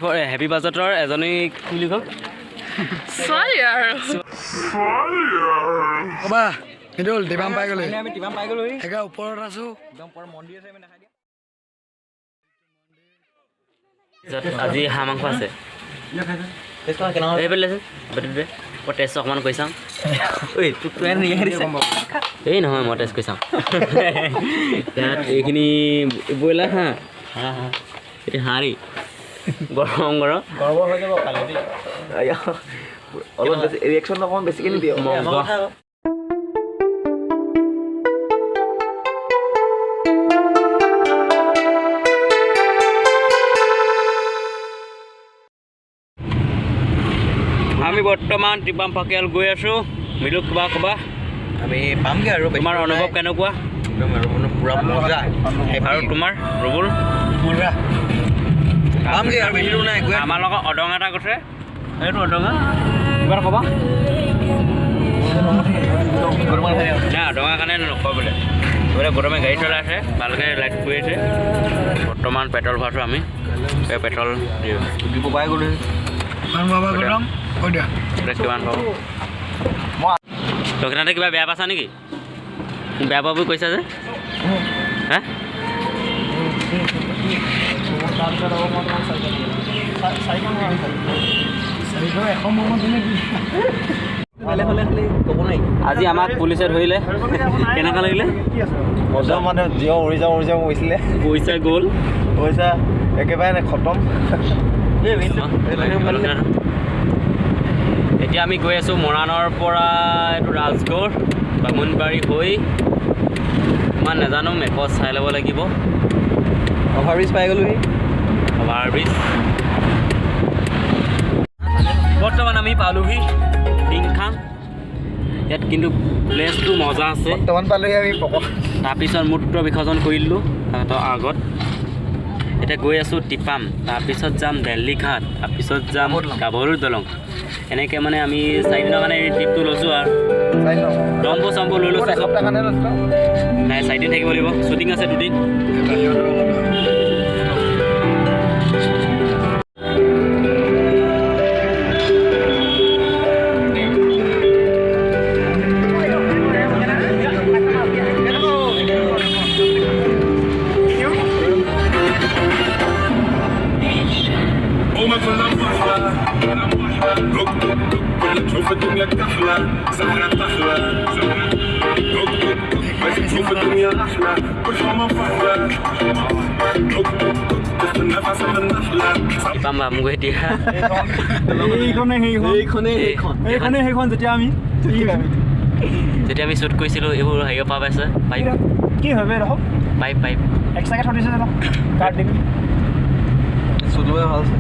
Happy বাজেটৰ এজনী কি বুলি কওক ছোৱালী আৰু কবা সেইটো টিপাম পাই গ'লে আমি টিপাম পাই গ'লো একে ওপৰত আছো একদম পৰ মন্দিৰ আছে আমি দেখাই দিয়া আজি হাঁহ মাংস আছে টেষ্ট অকণমান কৰি চাওঁ এই নহয় মই টেষ্ট কৰি চাওঁ ইয়াত এইখিনি ব্ৰইলাৰ হাঁহ এতিয়া হাঁহ গৰম গৰম গৰমৰ হৈ যাব কালি দেই অলপ বেছি ৰিয়েকশ্যন অকণমান বেছিকৈ নিদিয়ে আমি বৰ্তমান টিপাম ফাকিয়াল গৈ আছোঁ মিলুক কিবা ক'বা আমি পামগৈ আৰু তোমাৰ অনুভৱ কেনেকুৱা একদম আৰু পূৰা মজা আৰু তোমাৰ ৰুবুল পামগৈ আৰু বেছি দূৰ নাই গৈ আমাৰ লগত অদং এটা কৈছে এইটো অদঙা কিবা ক'বা নাই অদঙাৰ কাৰণে নকয় বোলে বোলে গৰমে গাড়ী চলাই আছে ভালকৈ লাইট কৰি আছে বৰ্তমান পেট্ৰল ভৰাইছোঁ আমি এই পেট্ৰল দিব পাই গ'লো কিমান পাব তখিনাতে কিবা বেয়া পাইছা নেকি বেয়া পাব বুলি কৈছা যে হা আজি আমাক পুলিচে ধৰিলে কেনেকুৱা লাগিলে মজা মানে জিঅ' উৰি যাওঁ কৈছিলে পইচা গ'ল পইচা একেবাৰে খতম এতিয়া আমি গৈ আছোঁ মৰাণৰ পৰা এইটো ৰাজগড় বামুণবাৰী হৈ ইমান নাজানো মেপত চাই ল'ব লাগিব অভাৰব্ৰিজ পাই গ'লোহি অভাৰব্ৰিজ বৰ্তমান আমি পালোহি টিংখাং ইয়াত কিন্তু প্লেচটো মজা আছে বৰ্তমান পালোহি আমি তাৰপিছত মূত্ৰ বিসৰ্জন কৰিলোঁ তাহাঁতৰ আগত এতিয়া গৈ আছোঁ টিপাম তাৰপিছত যাম দিল্লী ঘাট তাৰপিছত যাম গাভৰুৰ দলং এনেকৈ মানে আমি 4 দিনৰ কাৰণে এই ট্ৰিপটো লৈছোঁ আৰু ৰম্বু চম্বু লৈ লৈছোঁ চব নাই 4 দিন থাকিব লাগিব শ্বুটিং আছে 2 দিন شوف الدنيا تحلى سهرة تحلى بس تشوف الدنيا أحلى كل حما فحلى تاخد النفس من النحلة টিপাম পামগৈ এতিয়া যেতিয়া আমি শ্বুট কৰিছিলোঁ এইবোৰ হেৰিও পাব আছে পাইপ কি হবে ৰহ পাইপ পাইপ এক্সট্ৰাকে থৈ দিছে জানো কাৰ্ড দিবি চলোৱা ভাল আছে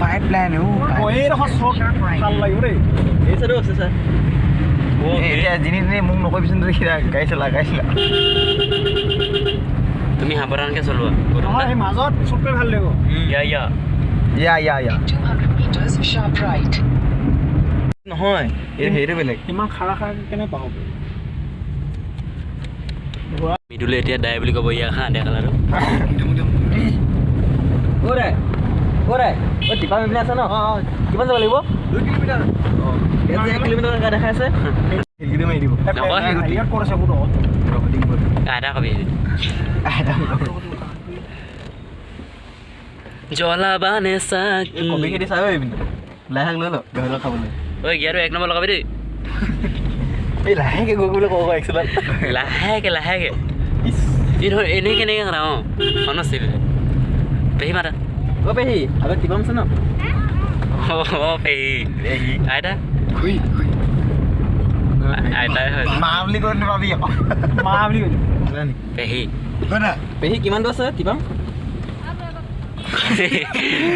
পাইপ লাইন এই ৰহ চব ভাল লাগিব দেই এই চাইডো আছে ছাৰ এতিয়া যিনি মোক নকবিচোন তুমি গাড়ী চলা তুমি সাৱধানকৈ চলোৱা নহয় এই মাজত শ্বুট কৰি ভাল লাগিব ইয়া 200 meters sharp right নহয় এই হেৰিটো বেলেগ ইমান খাৰা কেনে পাব মিদুলে এতিয়া দাই বুলি ক'ব ইয়াক হাঁহ দেখা আৰু টিপা মিপিনে আছে ন কিমান যাব লাগিব 2 কিলোমিটাৰ 1 কিলোমিটাৰ দেখাই আছে সেইখিনি মাৰি দিব ইয়াত ক'ত আছে ক'ত আধা কবি জ্বলাবানে চাক কবি খেতি চাই কিন্তু লাই শাক লৈ ল গাহৰি খাবলৈ ঐ গিয়াৰো 1 নম্বৰ লগাবি দেই এই লাহেকৈ গৈ বোলে ক'ব এক্সেলাৰ লাহেকৈ এই ধৰ এনেই কেনেকৈ কৰা অঁ অনচিল পেহী মাতা অ' পেহী আগত টিপাম আছে ন অঁ পেহী আইতা আইতাই হয় মা বুলি কৈ নাপাবি মা বুলি কৈ পেহী পেহী কিমান দূৰ আছে টিপাম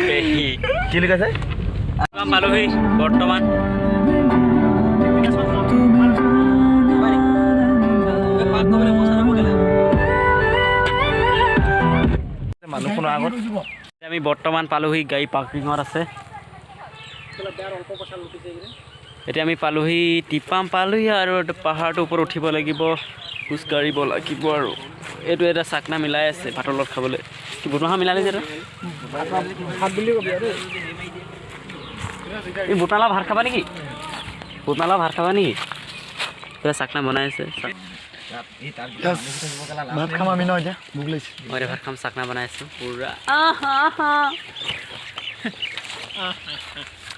পেহী কি লিখা আছে পালোহি বৰ্তমান মানুহখনৰ আগত আমি বৰ্তমান পালোহি গাড়ী পাৰ্কিঙত আছে এতিয়া আমি পালোহি টিপাম পালোহি আৰু পাহাৰটোৰ ওপৰত উঠিব লাগিব খোজকাঢ়িব লাগিব আৰু এইটো এটা চাকনা মিলাই আছে ভাতৰ লগত খাবলৈ কি বুটমাহ মিলালে যে ভাত বুলি কবি আৰু এই বুটমালা ভাত খাবা নেকি বুটমালা ভাত খাবা নেকি এটা চাকনা বনাই আছে ভাত খাম আমি ন এতিয়া ভোক লাগিছে মই এতিয়া ভাত খাম চাকনা বনাই আছোঁ পূৰা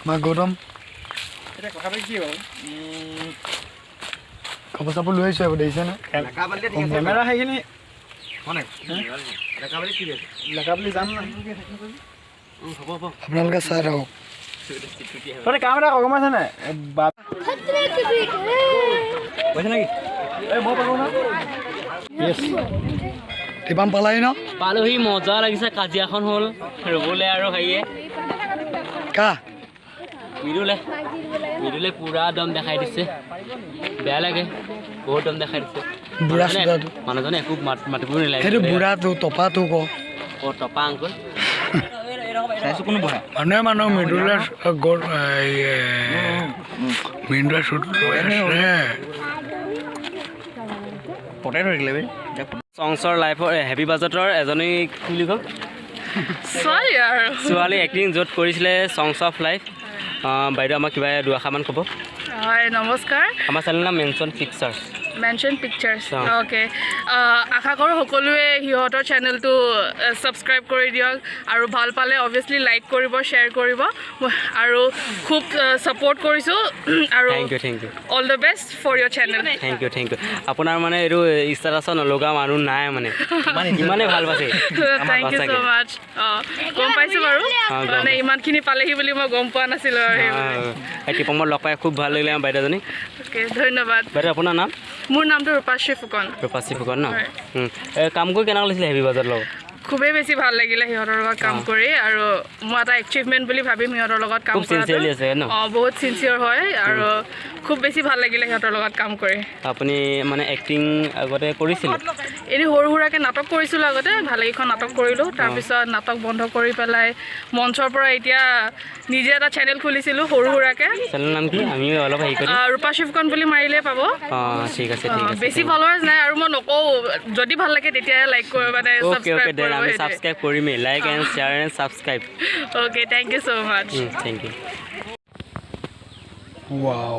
মা গৌতম এতিয়া কথাটো কি বাৰু কাপোৰ চাপোৰ লৈ আহিছোঁ আকৌ দেখিছেনে কেমেৰা সেইখিনি লেখা বুলি যাম আপোনালোকে চাই থাকক তই কাম এটা গম পাইছে নাই পইচা নেকি এই মই পালোঁ না টিপাম পালাই ন পালোহি মজা লাগিছে কাজিয়াখন হ'ল ৰ'বলৈ আৰু হেৰিয়ে কা মৃদুলে পূৰা দম দেখাই দিছে বেয়া লাগে বহুত দম দেখাই দিছে বুঢ়া চোদাটো মানুহজনে একো মাতিব নালাগে সেইটো বুঢ়াটো টপাটো ক অ' টপা আংকুল চাইছোঁ কোনো বহা মানুহে মৃদুলে মৃদুলে চুট লৈ আছে পটাই ধৰি দিলে বে চংছৰ লাইফৰ হেভি বাজেটৰ এজনী কি বুলি কওক Sorry, yaar. ছোৱালী এক্টিং য'ত কৰিছিলে চংছ অফ লাইফ বাইদেউ আমাক কিবা দুআষাৰমান ক'ব Hi, namaskar. আমাৰ চেনেলৰ নাম mention pictures Mention pictures. Oh. Okay. আশা কৰোঁ সকলোৱে সিহঁতৰ চেনেলটো ছাবস্ক্ৰাইব কৰি দিয়ক আৰু ভাল পালে অবভিয়াছলি লাইক কৰিব শ্বেয়াৰ কৰিব আৰু খুব ছাপোৰ্ট কৰিছোঁ আৰু thank you all the best for your channel thank you আপোনাৰ মানে এইটো ষ্টেটাছত নলগা মানুহ নাই মানে ইমানেই ভাল পাইছে থেংক ইউ ছ' মাছ গম পাইছোঁ বাৰু গম মানে ইমানখিনি পালেহি বুলি মই গম পোৱা নাছিলোঁ আৰু এই টিপমত লগ পাই খুব ভাল লাগিলে আমাৰ বাইদেউজনী অ'কে ধন্যবাদ বাইদেউ আপোনাৰ নাম মোৰ নামটো ৰূপাশ্ৰী ফুকন ৰূপাশ্ৰী ফুকন ন হয়। কাম কৰি কেনেকুৱা লাগিছিলে হেভি বাজেট লগত খুবেই বেছি ভাল লাগিলে সিহঁতৰ লগত কাম কৰি আৰু মই এটা এচিভমেণ্ট বুলি ভাবিম সিহঁতৰ লগত কাম খুব চিনচিয়াৰলি আছে ন বহুত চিনচিয়ৰ হয় আৰু খুব বেছি ভাল লাগিলে সিহঁতৰ লগত কাম কৰি আপুনি মানে এক্টিং আগতে কৰিছিলে এনেই সৰু সুৰাকৈ নাটক কৰিছিলোঁ আগতে ভালেকেইখন নাটক কৰিলোঁ তাৰপিছত নাটক বন্ধ কৰি পেলাই মঞ্চৰ পৰা এতিয়া নিজে এটা চেনেল খুলিছিলোঁ সৰু সুৰাকৈ চেনেলৰ নাম কি আমি অলপ হেৰি কৰিম ৰূপাশ্ৰী ফুকন বুলি মাৰিলে পাব ঠিক আছে বেছি ফলোৱাৰ্ছ নাই আৰু মই নকওঁ যদি ভাল লাগে তেতিয়াহে লাইক কৰিব মানে অ'কে দেন আমি ছাবস্ক্ৰাইব কৰিমেই like and share and subscribe okay thank you so' much thank you wow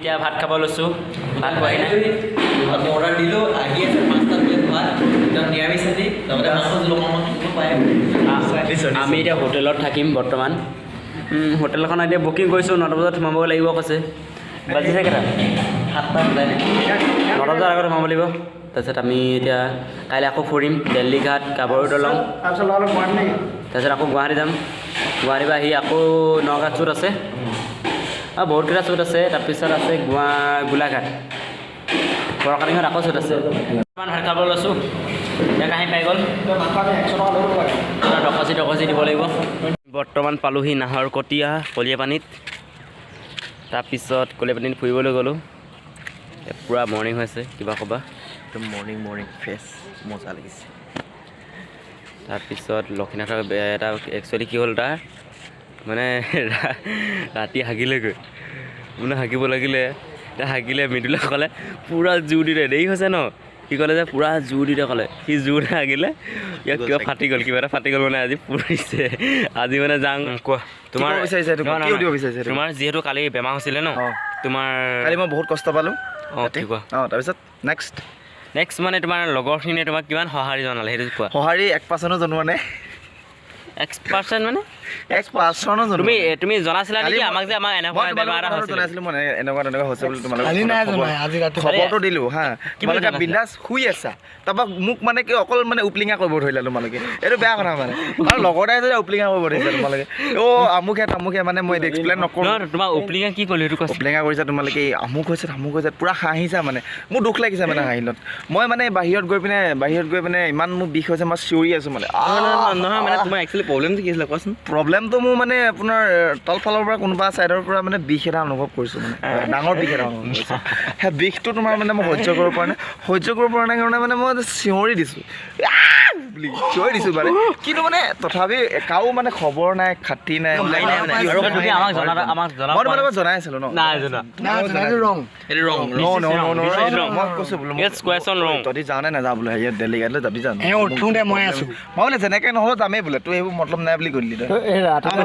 এতিয়া ভাত খাব লৈছোঁ ভাত খোৱাই নাই অৰ্ডাৰ দিলোঁ আহি আছে 5টা প্লেট ভাত একদম নিৰামিষ আজি লগতে মাছৰ জোল অকণমান পায় আমি এতিয়া হোটেলত থাকিম বৰ্তমান হোটেলখন এতিয়া বুকিং কৰিছোঁ 9টা বজাত সোমাব লাগিব কৈছে বাজিছে কেইটা 7টা বজাই 9টা বজাৰ আগত সোমাব লাগিব তাৰপিছত আমি এতিয়া কাইলৈ আকৌ ফুৰিম দিল্লী ঘাট কাবৰু দলং তাৰপিছত অলপ গুৱাহাটী নেকি তাৰপিছত আকৌ গুৱাহাটী যাম গুৱাহাটীৰ পৰা আহি আকৌ নগাঁৱত শ্বুট আছে আৰু বহুতকেইটা শ্বুট আছে তাৰপিছত আছে গোলাঘাট বৰকাটিঙত আকৌ শ্বুট আছে ভাত খাব লৈছোঁ এতিয়া কাহি পাই গ'ল ডকচি দিব লাগিব বৰ্তমান পালোহি নাহৰকটীয়া কলীয়াপানীত তাৰপিছত কলীয়াপানীত ফুৰিবলৈ গ'লোঁ পূৰা মৰ্ণিং হৈছে কিবা ক'বা একদম মৰ্ণিং ফ্ৰেছ মজা লাগিছে তাৰপিছত লক্ষীনাথৰ এটা একচুৱেলি কি হ'ল তাৰ মানে ৰাতি হাগিলেগৈ মানে হাগিব লাগিলে এতিয়া হাগিলে মৃদুলে ক'লে পূৰা জোৰ দি দে দেৰি হৈছে ন সি ক'লে যে পূৰা জোৰ দি দে ক'লে সি জোৰ হাগিলে ইয়াক কিবা ফাটি গ'ল কিবা এটা ফাটি গ'ল মানে আজি পুৰিছে আজি মানে যাং কোৱা তোমাৰ তোমাৰ যিহেতু কালি বেমাৰ হৈছিলে ন তোমাৰ কালি মই বহুত কষ্ট পালোঁ অঁ কি কোৱা তাৰপিছত নেক্সট মানে তোমাৰ লগৰখিনিয়ে তোমাক কিমান সঁহাৰি জনালে সেইটো কোৱা সঁহাৰি 1% জনোৱা নাই এক্সপাৰ্চন মানে 1% তুমি জনাইছিলা নেকি আমাক যে আমাৰ এনেকুৱা বেমাৰ এটা হৈছিলে জনাইছিলোঁ মই এনেকুৱা হৈছে বুলি তোমালোকে কালি নাই জনাই আজি ৰাতি খবৰটো দিলোঁ হা তোমালোকে বিন্দাছ শুই আছা তাৰপৰা মোক মানে কি অকল মানে উপলিঙা কৰিব ধৰিলা তোমালোকে এইটো বেয়া কথা মানে আৰু লগৰ এটাই যদি উপলিঙা কৰিব ধৰিছা তোমালোকে আমুকে মানে মই এইটো এক্সপ্লেইন নকৰোঁ তোমাৰ উপলিঙা কি ক'লো সেইটো কৈছে উপলিঙা কৰিছা তোমালোকে আমুক হৈছে পূৰা হাঁহিছা মানে মোৰ দুখ লাগিছে মানে হাঁহিলত মই মানে বাহিৰত গৈ পিনে ইমান মোৰ বিষ হৈছে মই চিঞৰি আছোঁ মানে নহয় মানে তোমাৰ একচুৱেলি একচুৱেলি প্ৰব্লেমটো কি আছিলে কোৱাচোন প্ৰব্লেমটো মোৰ মানে আপোনাৰ তলফালৰ পৰা কোনোবা ছাইডৰ পৰা মানে বিষ এটা অনুভৱ কৰিছোঁ মানে ডাঙৰ বিষ এটা অনুভৱ কৰিছোঁ সেই বিষটো তোমাৰ মানে মই সহ্য কৰিব পৰা নাই কাৰণে মানে মই চিঞৰি দিছোঁ বুলি চিঞৰি দিছোঁ মানে কিন্তু মানে তথাপি কাৰো মানে খবৰ নাই খাতি নাই মই তোমালোকক জনাই আছিলোঁ ন মই কৈছোঁ বোলো তহঁতি যাওঁ নে নাযাওঁ বোলো হেৰিয়াত ডেলিগেটলৈ যাবি জানো মই আছোঁ মই বোলে যেনেকৈ নহ'লেও যামেই বোলে তোৰ সেইবোৰ মতলব নাই বুলি কৈ দিলি তই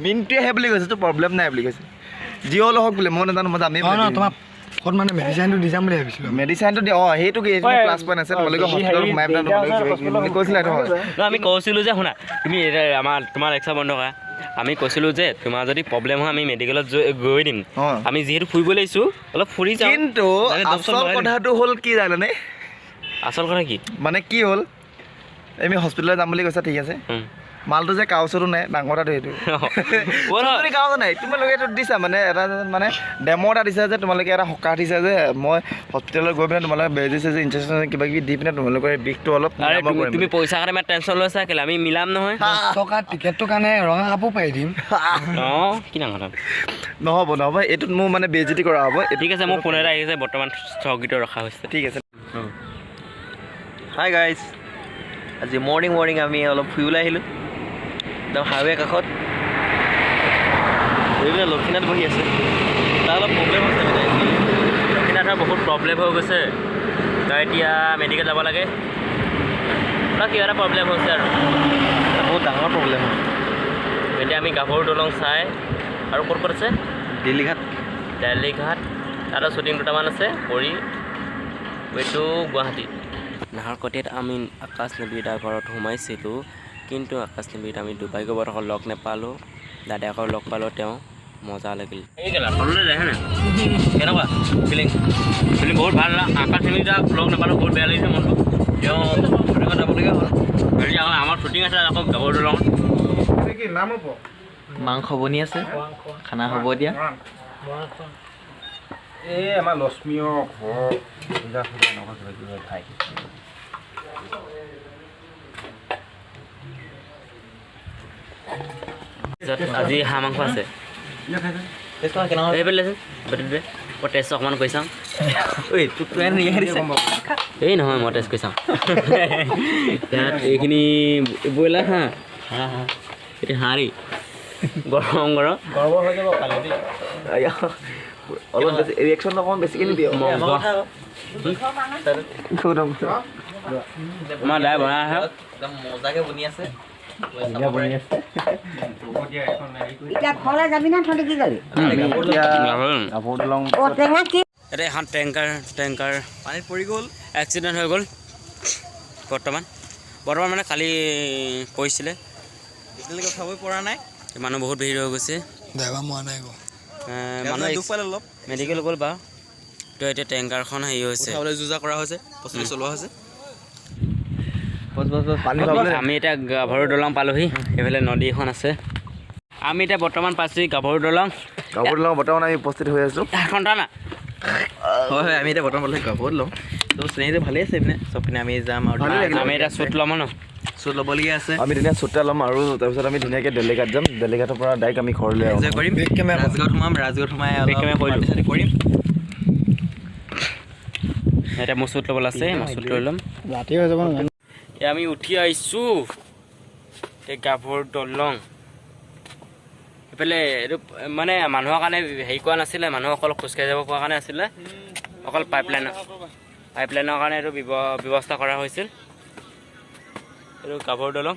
মিনটোৱে সেই বুলি কৈছে তোৰ প্ৰব্লেম নাই বুলি কৈছে যি হ'লেও হওক বোলে মই নাজানো মই যামেই তোমাক ক'ত মানে মেডিচাইনটো দি যাম বুলি ভাবিছিলোঁ মেডিচাইনটো দি সেইটো কি প্লাছ পইণ্ট আছে তোমালোকে হস্পিটেলত সোমাই পেলাই তোমালোকে কৈছিলে এইটো হয় আমি কৈছিলোঁ যে শুনা তুমি তোমাৰ লেকচাৰ বন্ধ কৰা আমি কৈছিলোঁ যে তোমাৰ যদি প্ৰব্লেম হয় আমি মেডিকেলত গৈ দিম আমি যিহেতু ফুৰিব লাগিছোঁ অলপ ফুৰি যাওঁ কিন্তু আচল কথাটো হ'ল কি জানানে আচল কথা কি মানে কি হ'ল আমি হস্পিটেলত যাম বুলি কৈছা ঠিক আছে মালটো যে কাউচতো নাই ডাঙৰ কথাটো সেইটো কাউচ নাই তোমালোকে এইটো দিছা মানে এটা মানে ডেম' এটা দিছা যে তোমালোকে এটা সকাহ দিছা যে মই হস্পিটেলত গৈ পিনে তোমালোকে বেজি চেজি ইনজেকশ্যন কিবা কিবি দি পিনে তোমালোকৰ বিষটো অলপ তুমি পইচা কাৰণে ইমান টেনশ্যন লৈছা কেলৈ আমি মিলাম নহয় টকা টিকেটটোৰ কাৰণে ৰঙা কাপোৰ পাই দিম অঁ কি ডাঙৰ কথা নহ'ব এইটোত মোৰ মানে বেজিটি কৰা হ'ব ঠিক আছে মোৰ ফোন এটা আহিছে বৰ্তমান স্থগিত ৰখা হৈছে ঠিক আছে হাই গাইজ আজি মৰ্ণিং আমি অলপ ফুৰি ওলাই আহিলোঁ একদম হাইৱে কাষত এইবিলাক লক্ষীনাথ বহি আছে তাৰ অলপ প্ৰব্লেম হৈছে মানে লক্ষীনাথৰ বহুত প্ৰব্লেম হৈ গৈছে তাৰ এতিয়া মেডিকেল যাব লাগে তাৰ কিবা এটা প্ৰব্লেম হৈছে আৰু বহুত ডাঙৰ প্ৰব্লেম হয় এতিয়া আমি গাভৰু দলং চাই আৰু ক'ত আছে দিল্লীঘাট তাতো শ্বুটিং দুটামান আছে কৰি এইটো গুৱাহাটী নাহৰকটীয়াত আমি আকাশ নেবিদাৰ ঘৰত সোমাইছিলোঁ কিন্তু আকাশ নেবিত আমি ডুবাই গৈ আকৌ লগ নাপালোঁ দাদাকৰ লগ পালোঁ তেওঁ মজা লাগিল কেনেকুৱা ফিলিং বহুত ভাল আকাশ নেবিদাক লগ নাপালোঁ বহুত বেয়া লাগিছে মনটো তেওঁ যাবলগীয়া হ'ল হেৰি আমাৰ শ্বুটিং আছে আকৌ গাভৰু দলং মাংস বনি আছে খানা হ'ব এতিয়া এই আমাৰ লক্ষ্মীয় ঘৰ ঠাই আজি হাঁহ মাংস আছে মই টেষ্ট অকণমান কৰি চাওঁ এই নহয় মই টেষ্ট কৰি চাওঁ ইয়াত এইখিনি ব্ৰইলাৰ হাঁহ এতিয়া হাঁহ গৰম হৈ যাব কালি অলপ বেছি ৰিয়েকশ্যন অকণমান বেছিকৈ নিদিয়ে আমাৰ দাই বনাই আহে একদম মজাকৈ বনি আছে এতিয়া ঘৰলৈ যাবি না তহঁতি কি কৰিবি এতিয়া এখন টেংকাৰ পানীত পৰি গ'ল এক্সিডেণ্ট হৈ গ'ল বৰ্তমান মানে কালি পৰিছিলে এতিয়ালৈকে উঠাবই পৰা নাই মানুহ বহুত ভিৰ হৈ গৈছে মানুহ দুখ পালে অলপ মেডিকেল গ'ল বাৰু তো এতিয়া টেংকাৰখন হেৰি হৈছে উঠাবলৈ যোজা কৰা হৈছে প্ৰস্তুতি চলোৱা হৈছে আমি এতিয়া গাভৰু দলং পালোহি এইফালে নদী এখন আছে আমি এতিয়া বৰ্তমান পাইছোঁ গাভৰু দলং বৰ্তমান আমি উপস্থিত হৈ আছোঁ ঘণ্টা না হয় আমি এতিয়া বৰ্তমান পালোহি গাভৰুত ল'ম তো চিনাকিটো ভালেই আছে পিনে চব পিনে আমি যাম আৰু আমি এতিয়া শ্বুট ল'ম ন শ্বুট ল'বলগীয়া আছে আমি ধুনীয়া শ্বুট এটা ল'ম আৰু তাৰপিছত আমি ধুনীয়াকৈ ডেলিঘাট যাম ডেলিঘাটৰ পৰা ডাইৰেক্ট আমি ঘৰলৈ এনজয় কৰিম ৰাজগড় সোমাই কৰিম এতিয়া মোৰ শ্বুট ল'বলৈ আছে মই শ্বুট লৈ ল'ম ৰাতি হৈ যাব আমি উঠি আহিছোঁ এই গাভৰু দলং এইফালে এইটো মানে মানুহৰ কাৰণে হেৰি কৰা নাছিলে মানুহ অকল খোজকাঢ়ি যাব পৰা কাৰণে আছিলে অকল পাইপলাইনৰ কাৰণে এইটো ব্যৱস্থা কৰা হৈছিল এইটো গাভৰু দলং